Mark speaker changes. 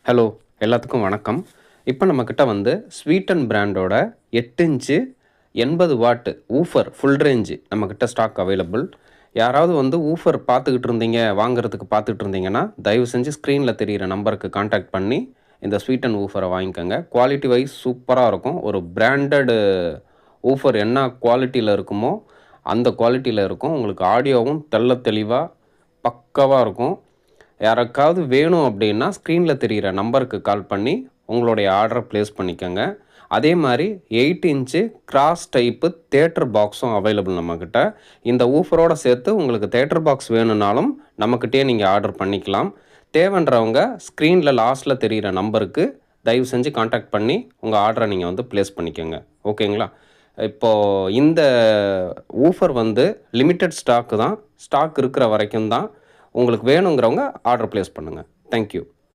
Speaker 1: Hello எல்லாத்துக்கும் வணக்கம். இப்போ நம்மக்கிட்ட ஸ்வீட்டன் பிராண்டோட 8 inch 80 watt woofer full range நம்மக்கிட்ட ஸ்டாக் அவைலபிள். யாராவது ஊஃபர் பார்த்துக்கிட்டு இருந்தீங்க, வாங்குறதுக்கு பார்த்துட்டு இருந்தீங்கன்னா, தயவு செஞ்சு ஸ்க்ரீனில் தெரிகிற நம்பருக்கு கான்டாக்ட் பண்ணி இந்த ஸ்வீட்டன் ஊஃபரை வாங்கிக்கோங்க. குவாலிட்டி வைஸ் சூப்பராக இருக்கும். ஒரு பிராண்டடு ஊஃபர் என்ன குவாலிட்டியில் இருக்குமோ அந்த குவாலிட்டியில் இருக்கும். உங்களுக்கு ஆடியோவும் தெளிவாக பக்காவாக இருக்கும். யாருக்காவது வேணும் அப்படின்னா ஸ்க்ரீனில் தெரிகிற நம்பருக்கு கால் பண்ணி உங்களுடைய ஆர்டரை ப்ளேஸ் பண்ணிக்கோங்க. அதே மாதிரி 8 இன்ச்சு கிராஸ் டைப்பு தேட்டர் பாக்ஸும் அவைலபிள் நம்மக்கிட்ட. இந்த ஊஃபரோடு சேர்த்து உங்களுக்கு தேட்டர் பாக்ஸ் வேணும்னாலும் நம்மக்கிட்டே நீங்கள் ஆர்டர் பண்ணிக்கலாம். தேவைன்றவங்க ஸ்க்ரீனில் லாஸ்ட்டில் தெரிகிற நம்பருக்கு தயவு செஞ்சு கான்டாக்ட் பண்ணி உங்கள் ஆர்டரை நீங்கள் ப்ளேஸ் பண்ணிக்கோங்க. ஓகேங்களா? இப்போது இந்த ஊஃபர் லிமிட்டட் ஸ்டாக்கு தான். ஸ்டாக் இருக்கிற வரைக்கும் தான். உங்களுக்கு வேணுங்கிறவங்க ஆர்டர் ப்ளேஸ் பண்ணுங்கள். தேங்க்யூ.